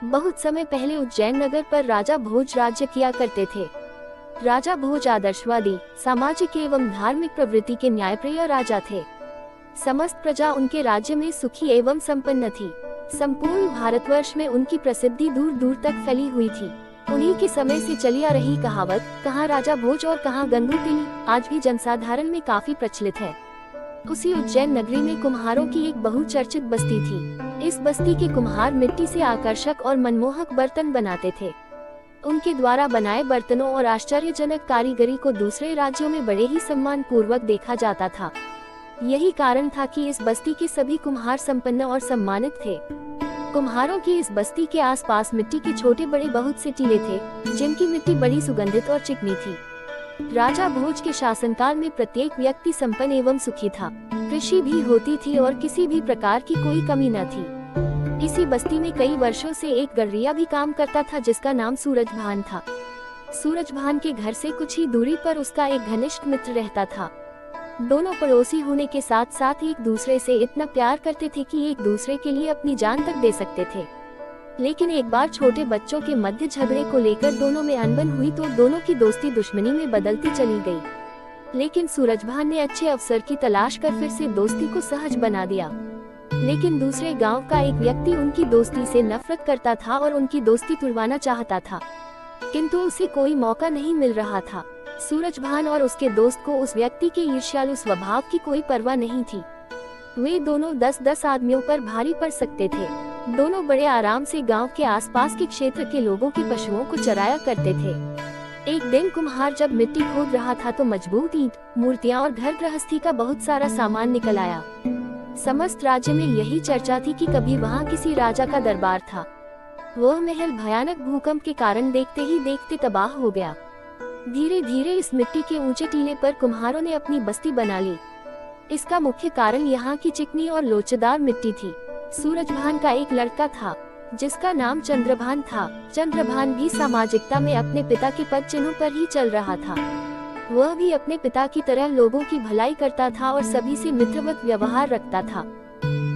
बहुत समय पहले उज्जैन नगर पर राजा भोज राज्य किया करते थे। राजा भोज आदर्शवादी, सामाजिक एवं धार्मिक प्रवृत्ति के न्यायप्रिय राजा थे। समस्त प्रजा उनके राज्य में सुखी एवं संपन्न थी। संपूर्ण भारतवर्ष में उनकी प्रसिद्धि दूर दूर तक फैली हुई थी। उन्हीं के समय से चली आ रही कहावत, कहाँ राजा भोज और कहाँ गंगू तिली, आज भी जनसाधारण में काफी प्रचलित है। उसी उज्जैन नगरी में कुम्हारों की एक बहुचर्चित बस्ती थी। इस बस्ती के कुम्हार मिट्टी से आकर्षक और मनमोहक बर्तन बनाते थे। उनके द्वारा बनाए बर्तनों और आश्चर्यजनक कारीगरी को दूसरे राज्यों में बड़े ही सम्मान पूर्वक देखा जाता था। यही कारण था कि इस बस्ती के सभी कुम्हार संपन्न और सम्मानित थे। कुम्हारों की इस बस्ती के आसपास मिट्टी के छोटे बड़े बहुत से टीले थे, जिनकी मिट्टी बड़ी सुगंधित और चिकनी थी। राजा भोज के शासनकाल में प्रत्येक व्यक्ति संपन्न एवं सुखी था। कृषि भी होती थी और किसी भी प्रकार की कोई कमी न थी। इसी बस्ती में कई वर्षों से एक गड़रिया भी काम करता था, जिसका नाम सूरजभान था। सूरजभान के घर से कुछ ही दूरी पर उसका एक घनिष्ठ मित्र रहता था। दोनों पड़ोसी होने के साथ साथ एक दूसरे से इतना प्यार करते थे कि एक दूसरे के लिए अपनी जान तक दे सकते थे। लेकिन एक बार छोटे बच्चों के मध्य झगड़े को लेकर दोनों में अनबन हुई तो दोनों की दोस्ती दुश्मनी में बदलती चली गई। लेकिन सूरजभान ने अच्छे अवसर की तलाश कर फिर से दोस्ती को सहज बना दिया। लेकिन दूसरे गांव का एक व्यक्ति उनकी दोस्ती से नफरत करता था और उनकी दोस्ती तुड़वाना चाहता था, किंतु उसे कोई मौका नहीं मिल रहा था। सूरजभान और उसके दोस्त को उस व्यक्ति के ईर्ष्यालु स्वभाव की कोई परवाह नहीं थी। वे दोनों 10-10 आदमियों पर भारी पड़ सकते थे। दोनों बड़े आराम से गांव के आसपास के क्षेत्र के लोगों के पशुओं को चराया करते थे। एक दिन कुम्हार जब मिट्टी खोद रहा था तो मजबूत ईंट, मूर्तियां और घर गृहस्थी का बहुत सारा सामान निकल आया। समस्त राज्य में यही चर्चा थी कि कभी वहां किसी राजा का दरबार था। वह महल भयानक भूकंप के कारण देखते ही देखते तबाह हो गया। धीरे धीरे इस मिट्टी के ऊंचे टीले पर कुम्हारों ने अपनी बस्ती बना ली। इसका मुख्य कारण यहाँ की चिकनी और लोचदार मिट्टी थी। सूरजभान का एक लड़का था, जिसका नाम चंद्रभान था। चंद्रभान भी सामाजिकता में अपने पिता के पद चिन्हों पर ही चल रहा था। वह भी अपने पिता की तरह लोगों की भलाई करता था और सभी से मित्रवत व्यवहार रखता था।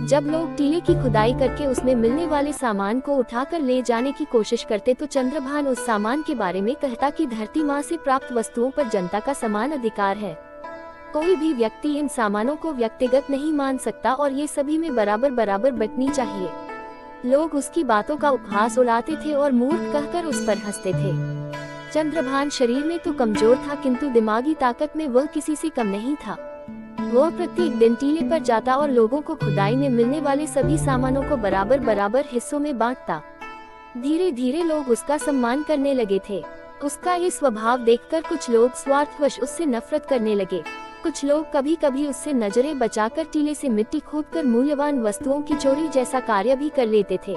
जब लोग टीले की खुदाई करके उसमें मिलने वाले सामान को उठाकर ले जाने की कोशिश करते तो चंद्रभान उस सामान के बारे में कहता कि धरती माँ से प्राप्त वस्तुओं पर जनता का समान अधिकार है। कोई भी व्यक्ति इन सामानों को व्यक्तिगत नहीं मान सकता और ये सभी में बराबर बराबर बंटनी चाहिए। लोग उसकी बातों का उपहास उड़ाते थे और मूर्ख कहकर उस पर हंसते थे। चंद्रभान शरीर में तो कमजोर था, किंतु दिमागी ताकत में वह किसी से कम नहीं था। वह प्रत्येक दिन टीले पर जाता और लोगों को खुदाई में मिलने वाले सभी सामानों को बराबर बराबर हिस्सों में बांटता। धीरे धीरे लोग उसका सम्मान करने लगे थे। उसका ये स्वभाव देखकर कुछ लोग स्वार्थवश उससे नफरत करने लगे। कुछ लोग कभी कभी उससे नजरें बचाकर टीले से मिट्टी खोदकर मूल्यवान वस्तुओं की चोरी जैसा कार्य भी कर लेते थे।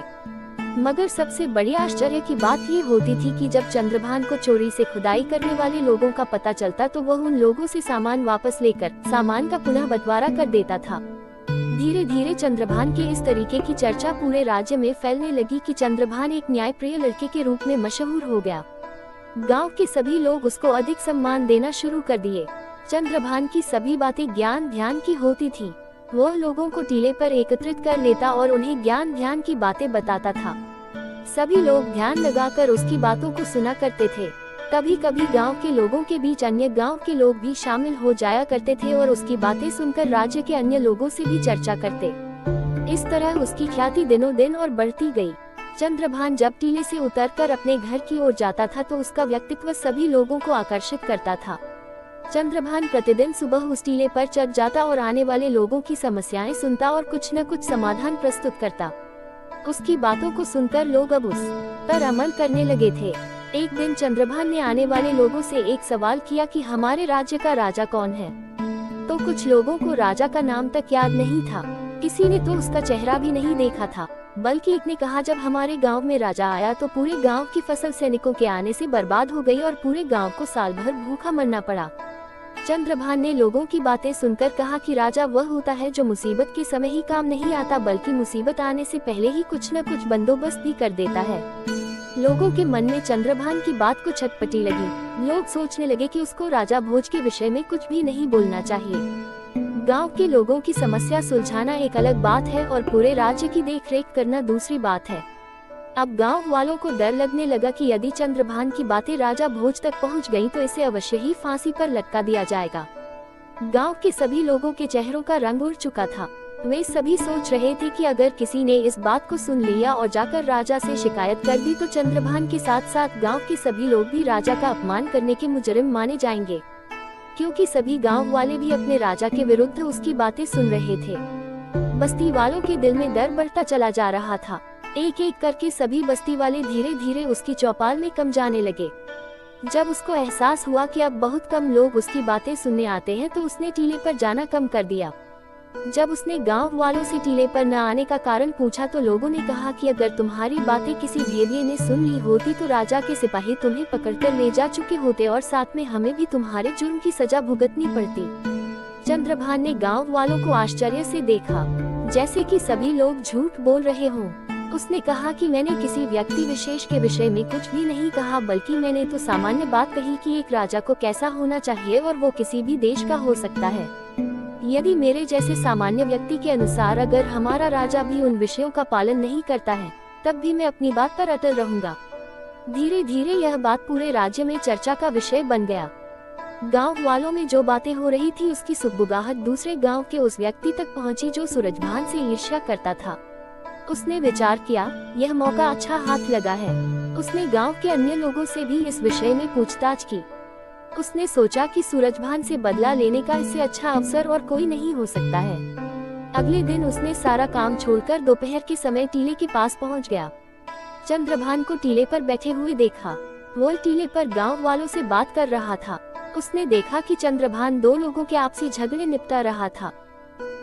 मगर सबसे बड़ी आश्चर्य की बात ये होती थी कि जब चंद्रभान को चोरी से खुदाई करने वाले लोगों का पता चलता तो वह उन लोगों से सामान वापस लेकर सामान का पुनः बंटवारा कर देता था। धीरे धीरे चंद्रभान के इस तरीके की चर्चा पूरे राज्य में फैलने लगी कि चंद्रभान एक न्यायप्रिय लड़के के रूप में मशहूर हो गया। गाँव के सभी लोग उसको अधिक सम्मान देना शुरू कर दिए। चंद्रभान की सभी बातें ज्ञान ध्यान की होती थी। वह लोगों को टीले पर एकत्रित कर लेता और उन्हें ज्ञान ध्यान की बातें बताता था। सभी लोग ध्यान लगाकर उसकी बातों को सुना करते थे। कभी कभी गांव के लोगों के बीच अन्य गांव के लोग भी शामिल हो जाया करते थे और उसकी बातें सुनकर राज्य के अन्य लोगों से भी चर्चा करते। इस तरह उसकी ख्याति दिनों दिन और बढ़ती गई। चंद्रभान जब टीले से उतरकर अपने घर की ओर जाता था तो उसका व्यक्तित्व सभी लोगों को आकर्षित करता था। चंद्रभान प्रतिदिन सुबह उस टीले पर चढ़ जाता और आने वाले लोगों की समस्याएं सुनता और कुछ न कुछ समाधान प्रस्तुत करता। उसकी बातों को सुनकर लोग अब उस पर अमल करने लगे थे। एक दिन चंद्रभान ने आने वाले लोगों से एक सवाल किया कि हमारे राज्य का राजा कौन है। तो कुछ लोगों को राजा का नाम तक याद नहीं था। किसी ने तो उसका चेहरा भी नहीं देखा था। बल्कि एक ने कहा, जब हमारे गांव में राजा आया तो पूरे गांव की फसल सैनिकों के आने से बर्बाद हो गई और पूरे गांव को साल भर भूखा मरना पड़ा। चंद्रभान ने लोगों की बातें सुनकर कहा कि राजा वह होता है जो मुसीबत के समय ही काम नहीं आता, बल्कि मुसीबत आने से पहले ही कुछ न कुछ बंदोबस्त भी कर देता है। लोगों के मन में चंद्रभान की बात को छटपटी लगी। लोग सोचने लगे कि उसको राजा भोज के विषय में कुछ भी नहीं बोलना चाहिए। गांव के लोगों की समस्या सुलझाना एक अलग बात है और पूरे राज्य की देखरेख करना दूसरी बात है। अब गांव वालों को डर लगने लगा कि यदि चंद्रभान की बातें राजा भोज तक पहुंच गईं तो इसे अवश्य ही फांसी पर लटका दिया जाएगा। गांव के सभी लोगों के चेहरों का रंग उड़ चुका था। वे सभी सोच रहे थे कि अगर किसी ने इस बात को सुन लिया और जाकर राजा से शिकायत कर दी तो चंद्रभान के साथ साथ गांव के सभी लोग भी राजा का अपमान करने के मुजरिम माने जाएंगे, क्योंकि सभी गांव वाले भी अपने राजा के विरुद्ध उसकी बातें सुन रहे थे। बस्ती वालों के दिल में डर बढ़ता चला जा रहा था। एक एक करके सभी बस्ती वाले धीरे धीरे उसकी चौपाल में कम जाने लगे। जब उसको एहसास हुआ कि अब बहुत कम लोग उसकी बातें सुनने आते हैं तो उसने टीले पर जाना कम कर दिया। जब उसने गांव वालों से टीले पर न आने का कारण पूछा तो लोगों ने कहा कि अगर तुम्हारी बातें किसी भेदिए ने सुन ली होती तो राजा के सिपाही तुम्हें पकड़कर ले जा चुके होते और साथ में हमें भी तुम्हारे जुर्म की सजा भुगतनी पड़ती। चंद्रभान ने गांव वालों को आश्चर्य से देखा, जैसे कि सभी लोग झूठ बोल रहे हों। उसने कहा कि मैंने किसी व्यक्ति विशेष के विषय में कुछ भी नहीं कहा, बल्कि मैंने तो सामान्य बात कही कि एक राजा को कैसा होना चाहिए और वो किसी भी देश का हो सकता है। यदि मेरे जैसे सामान्य व्यक्ति के अनुसार अगर हमारा राजा भी उन विषयों का पालन नहीं करता है तब भी मैं अपनी बात पर अटल रहूंगा। धीरे धीरे यह बात पूरे राज्य में चर्चा का विषय बन गया। गांव वालों में जो बातें हो रही थी उसकी सुगबुगाहट दूसरे गांव के उस व्यक्ति तक पहुंची जो सूरजभान से ईर्ष्या करता था। उसने विचार किया, यह मौका अच्छा हाथ लगा है। उसने गांव के अन्य लोगों से भी इस विषय में पूछताछ की। उसने सोचा कि सूरजभान से बदला लेने का इससे अच्छा अवसर और कोई नहीं हो सकता है। अगले दिन उसने सारा काम छोड़कर दोपहर के समय टीले के पास पहुंच गया। चंद्रभान को टीले पर बैठे हुए देखा। वो टीले पर गांव वालों से बात कर रहा था। उसने देखा कि चंद्रभान दो लोगों के आपसी झगड़े निपटा रहा था।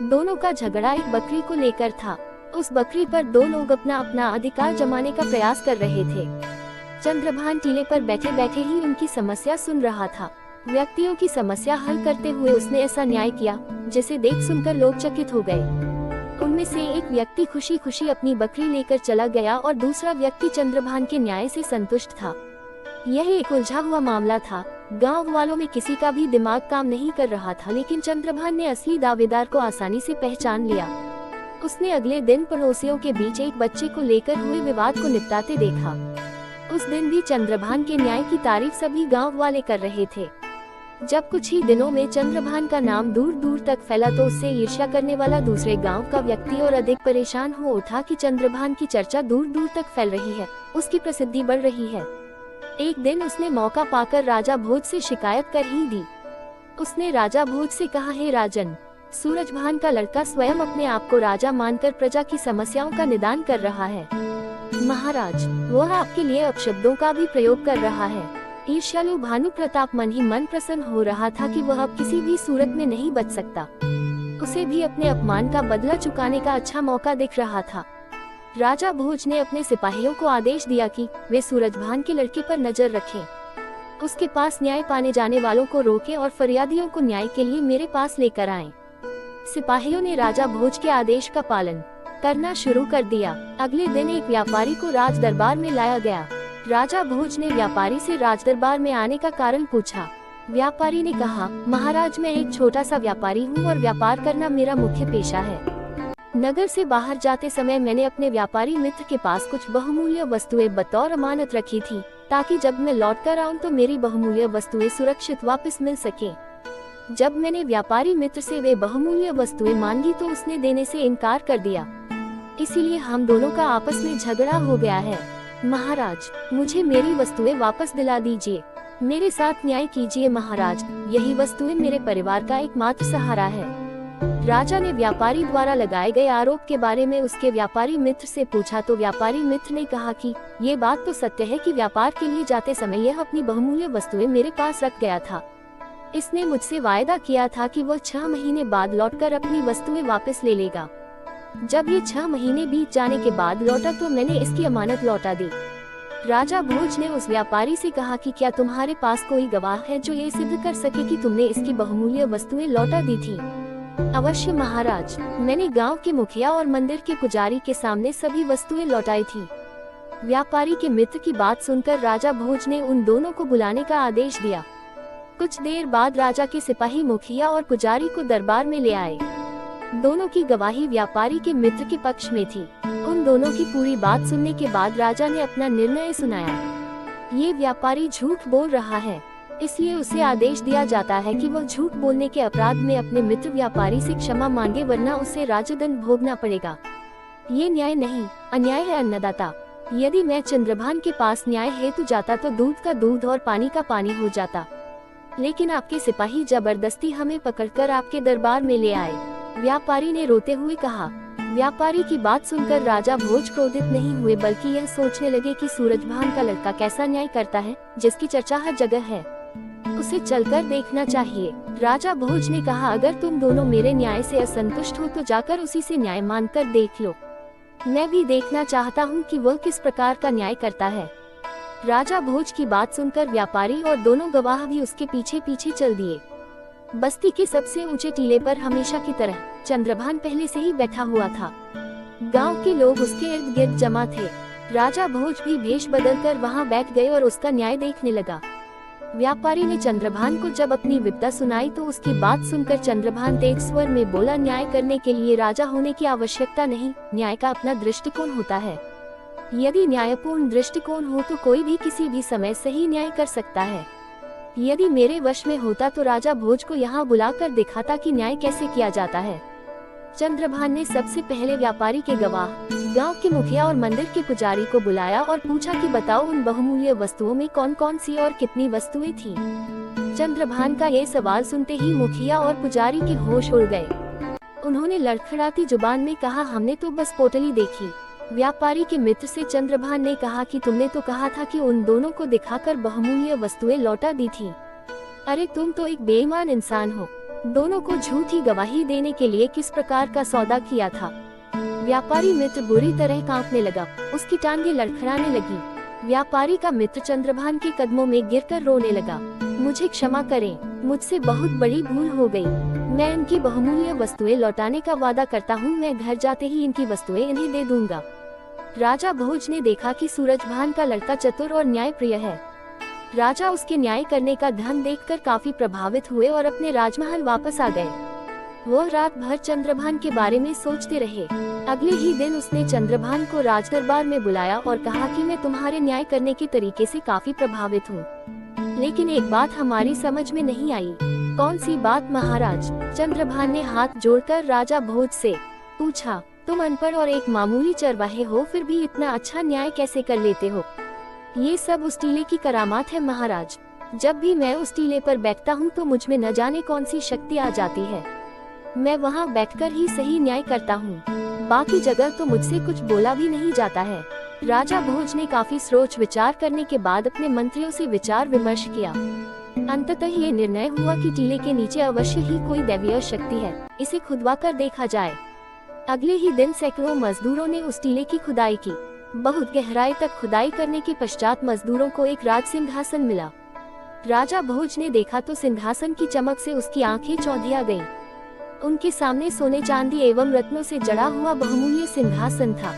दोनों का झगड़ा एक बकरी को लेकर था। उस बकरी पर दो लोग अपना अपना अधिकार जमाने का प्रयास कर रहे थे। चंद्रभान टीले पर बैठे बैठे ही उनकी समस्या सुन रहा था। व्यक्तियों की समस्या हल करते हुए उसने ऐसा न्याय किया जिसे देख सुनकर लोग चकित हो गए। उनमें से एक व्यक्ति खुशी खुशी अपनी बकरी लेकर चला गया और दूसरा व्यक्ति चंद्रभान के न्याय से संतुष्ट था। यह एक उलझा हुआ मामला था। गांव वालों में किसी का भी दिमाग काम नहीं कर रहा था, लेकिन चंद्रभान ने असली दावेदार को आसानी से पहचान लिया। उसने अगले दिन पड़ोसियों के बीच एक बच्चे को लेकर हुए विवाद को निपटाते देखा। उस दिन भी चंद्रभान के न्याय की तारीफ सभी गांव वाले कर रहे थे। जब कुछ ही दिनों में चंद्रभान का नाम दूर दूर तक फैला तो उससे ईर्ष्या करने वाला दूसरे गांव का व्यक्ति और अधिक परेशान हो उठा कि चंद्रभान की चर्चा दूर दूर तक फैल रही है, उसकी प्रसिद्धि बढ़ रही है। एक दिन उसने मौका पाकर राजा भोज से शिकायत कर ही दी। उसने राजा भोज से कहा, हे राजन, सूरजभान का लड़का स्वयं अपने आप को राजा मानकर प्रजा की समस्याओं का निदान कर रहा है। महाराज, वह आपके लिए अपशब्दों का भी प्रयोग कर रहा है। ईर्ष्यालु भानु प्रताप मन ही मन प्रसन्न हो रहा था कि वह अब किसी भी सूरत में नहीं बच सकता। उसे भी अपने अपमान का बदला चुकाने का अच्छा मौका दिख रहा था। राजा भोज ने अपने सिपाहियों को आदेश दिया कि वे सूरजभान के लड़के पर नजर रखें। उसके पास न्याय पाने जाने वालों को रोकें और फरियादियों को न्याय के लिए मेरे पास लेकर आएं। सिपाहियों ने राजा भोज के आदेश का पालन करना शुरू कर दिया। अगले दिन एक व्यापारी को राज दरबार में लाया गया। राजा भोज ने व्यापारी से राज दरबार में आने का कारण पूछा। व्यापारी ने कहा, महाराज, मैं एक छोटा सा व्यापारी हूँ और व्यापार करना मेरा मुख्य पेशा है। नगर से बाहर जाते समय मैंने अपने व्यापारी मित्र के पास कुछ बहुमूल्य वस्तुएं बतौर अमानत रखी थी, ताकि जब मैं लौट कर आऊँ तो मेरी बहुमूल्य वस्तुएं सुरक्षित वापस मिल सके। जब मैंने व्यापारी मित्र से वे बहुमूल्य वस्तुएं मांगी तो उसने देने से इनकार कर दिया। इसीलिए हम दोनों का आपस में झगड़ा हो गया है। महाराज, मुझे मेरी वस्तुएं वापस दिला दीजिए। मेरे साथ न्याय कीजिए महाराज, यही वस्तुएं मेरे परिवार का एकमात्र सहारा है। राजा ने व्यापारी द्वारा लगाए गए आरोप के बारे में उसके व्यापारी मित्र से पूछा तो व्यापारी मित्र ने कहा कि ये बात तो सत्य है कि व्यापार के लिए जाते समय यह अपनी बहुमूल्य वस्तुएं मेरे पास रख गया था। इसने मुझसे वायदा किया था कि वह 6 महीने बाद लौटकर अपनी वस्तुएं वापस ले लेगा। जब ये 6 महीने बीत जाने के बाद लौटा तो मैंने इसकी अमानत लौटा दी। राजा भोज ने उस व्यापारी से कहा कि क्या तुम्हारे पास कोई गवाह है जो ये सिद्ध कर सके कि तुमने इसकी बहुमूल्य वस्तुएं लौटा दी थी? अवश्य महाराज, मैंने गांव के मुखिया और मंदिर के पुजारी के सामने सभी वस्तुएं लौटाई थी। व्यापारी के मित्र की बात सुनकर राजा भोज ने उन दोनों को बुलाने का आदेश दिया। कुछ देर बाद राजा के सिपाही मुखिया और पुजारी को दरबार में ले आए। दोनों की गवाही व्यापारी के मित्र के पक्ष में थी। उन दोनों की पूरी बात सुनने के बाद राजा ने अपना निर्णय सुनाया। ये व्यापारी झूठ बोल रहा है, इसलिए उसे आदेश दिया जाता है कि वह झूठ बोलने के अपराध में अपने मित्र व्यापारी से क्षमा मांगे, वरना उसे राजदंड भोगना पड़ेगा। ये न्याय नहीं, अन्याय है अन्नदाता। यदि मैं चंद्रभान के पास न्याय हेतु जाता तो दूध का दूध और पानी का पानी हो जाता, लेकिन आपके सिपाही जबरदस्ती हमें पकड़कर आपके दरबार में ले आए, व्यापारी ने रोते हुए कहा। व्यापारी की बात सुनकर राजा भोज क्रोधित नहीं हुए, बल्कि यह सोचने लगे कि सूरजभान का लड़का कैसा न्याय करता है, जिसकी चर्चा हर जगह है, उसे चलकर देखना चाहिए। राजा भोज ने कहा, अगर तुम दोनों मेरे न्याय से असंतुष्ट हो तो जाकर उसी से न्याय मानकर देख लो। मैं भी देखना चाहता हूँ कि वह किस प्रकार का न्याय करता है। राजा भोज की बात सुनकर व्यापारी और दोनों गवाह भी उसके पीछे पीछे चल दिए। बस्ती के सबसे ऊंचे टीले पर हमेशा की तरह चंद्रभान पहले से ही बैठा हुआ था। गांव के लोग उसके इर्द गिर्द जमा थे। राजा भोज भी भेष बदलकर वहां बैठ गए और उसका न्याय देखने लगा। व्यापारी ने चंद्रभान को जब अपनी विपदा सुनाई तो उसकी बात सुनकर चंद्रभान तेज स्वर में बोला, न्याय करने के लिए राजा होने की आवश्यकता नहीं, न्याय का अपना दृष्टिकोण होता है। यदि न्यायपूर्ण दृष्टिकोण हो तो कोई भी किसी भी समय सही न्याय कर सकता है। यदि मेरे वश में होता तो राजा भोज को यहाँ बुलाकर दिखाता कि न्याय कैसे किया जाता है। चंद्रभान ने सबसे पहले व्यापारी के गवाह, गांव के मुखिया और मंदिर के पुजारी को बुलाया और पूछा कि बताओ उन बहुमूल्य वस्तुओं में कौन कौन सी और कितनी वस्तुएं थीं। चंद्रभान का ये सवाल सुनते ही मुखिया और पुजारी के होश उड़ गए। उन्होंने लड़खड़ाती जुबान में कहा, हमने तो बस पोटली देखी। व्यापारी के मित्र से चंद्रभान ने कहा कि तुमने तो कहा था कि उन दोनों को दिखाकर बहुमूल्य वस्तुएं लौटा दी थी। अरे तुम तो एक बेईमान इंसान हो, दोनों को झूठी गवाही देने के लिए किस प्रकार का सौदा किया था। व्यापारी मित्र बुरी तरह कांपने लगा, उसकी टांगें लड़खड़ाने लगी। व्यापारी का मित्र चंद्रभान के कदमों में गिरकर रोने लगा, मुझे क्षमा करें, मुझसे बहुत बड़ी भूल हो गई। मैं इनकी बहुमूल्य वस्तुएं लौटाने का वादा करता हूँ, मैं घर जाते ही इनकी वस्तुएं इन्हें दे दूंगा। राजा भोज ने देखा कि सूरजभान का लड़का चतुर और न्यायप्रिय है। राजा उसके न्याय करने का ढंग देखकर काफी प्रभावित हुए और अपने राजमहल वापस आ गए। वह रात भर चंद्रभान के बारे में सोचते रहे। अगले ही दिन उसने चंद्रभान को राजदरबार में बुलाया और कहा कि मैं तुम्हारे न्याय करने के तरीके से काफी प्रभावित हूँ, लेकिन एक बात हमारी समझ में नहीं आई। कौन सी बात महाराज? चंद्रभान ने हाथ जोड़कर राजा भोज से पूछा। तुम अनपढ़ और एक मामूली चरवाहे हो, फिर भी इतना अच्छा न्याय कैसे कर लेते हो? ये सब उस टीले की करामात है महाराज। जब भी मैं उस टीले पर बैठता हूँ तो मुझ में न जाने कौन सी शक्ति आ जाती है। मैं वहाँ बैठकर ही सही न्याय करता हूँ, बाकी जगह तो मुझसे कुछ बोला भी नहीं जाता है। राजा भोज ने काफी सोच विचार करने के बाद अपने मंत्रियों से विचार विमर्श किया। अंततः ये निर्णय हुआ कि टीले के नीचे अवश्य ही कोई दैवीय शक्ति है, इसे खुदवा कर देखा जाए। अगले ही दिन सैकड़ों मजदूरों ने उस टीले की खुदाई की। बहुत गहराई तक खुदाई करने के पश्चात मजदूरों को एक राज सिंहासन मिला। राजा भोज ने देखा तो सिंहासन की चमक से उसकी आंखें चौंधिया गईं। उनके सामने सोने चांदी एवं रत्नों से जड़ा हुआ बहुमूल्य सिंहासन था।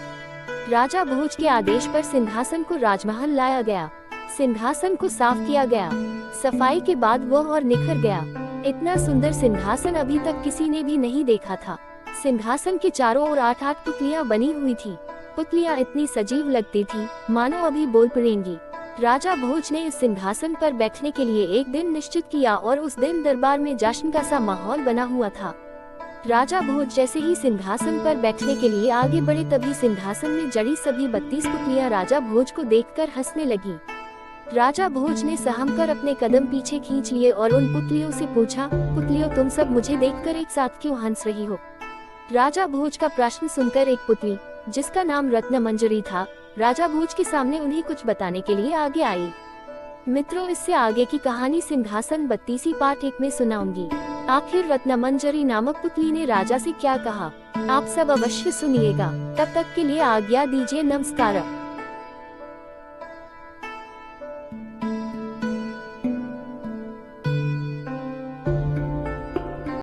राजा भोज के आदेश पर सिंहासन को राजमहल लाया गया। सिंहासन को साफ किया गया। सफाई के बाद वह और निखर गया। इतना सुंदर सिंहासन अभी तक किसी ने भी नहीं देखा था। सिंहासन के चारों ओर 8-8 पुतलियां बनी हुई थी। पुतलियां इतनी सजीव लगती थी मानो अभी बोल पड़ेंगी। राजा भोज ने इस सिंहासन पर बैठने के लिए एक दिन निश्चित किया और उस दिन दरबार में जश्न का सा माहौल बना हुआ था। राजा भोज जैसे ही सिंहासन पर बैठने के लिए आगे बढ़े, तभी सिंहासन में जड़ी सभी 32 पुतलियां राजा भोज को देखकर हंसने लगी। राजा भोज ने सहमकर अपने कदम पीछे खींच लिए और उन पुतलियों से पूछा, पुतलियों तुम सब मुझे देखकर एक साथ क्यों हंस रही हो? राजा भोज का प्रश्न सुनकर एक पुतली, जिसका नाम रत्न मंजरी था, राजा भोज के सामने उन्हें कुछ बताने के लिए आगे आई। मित्रों, इससे आगे की कहानी सिंहासन 32 पार्ट 1 में सुनाऊंगी। आखिर रत्न मंजरी नामक पुतली ने राजा से क्या कहा, आप सब अवश्य सुनिएगा। तब तक के लिए आज्ञा दीजिए, नमस्कार।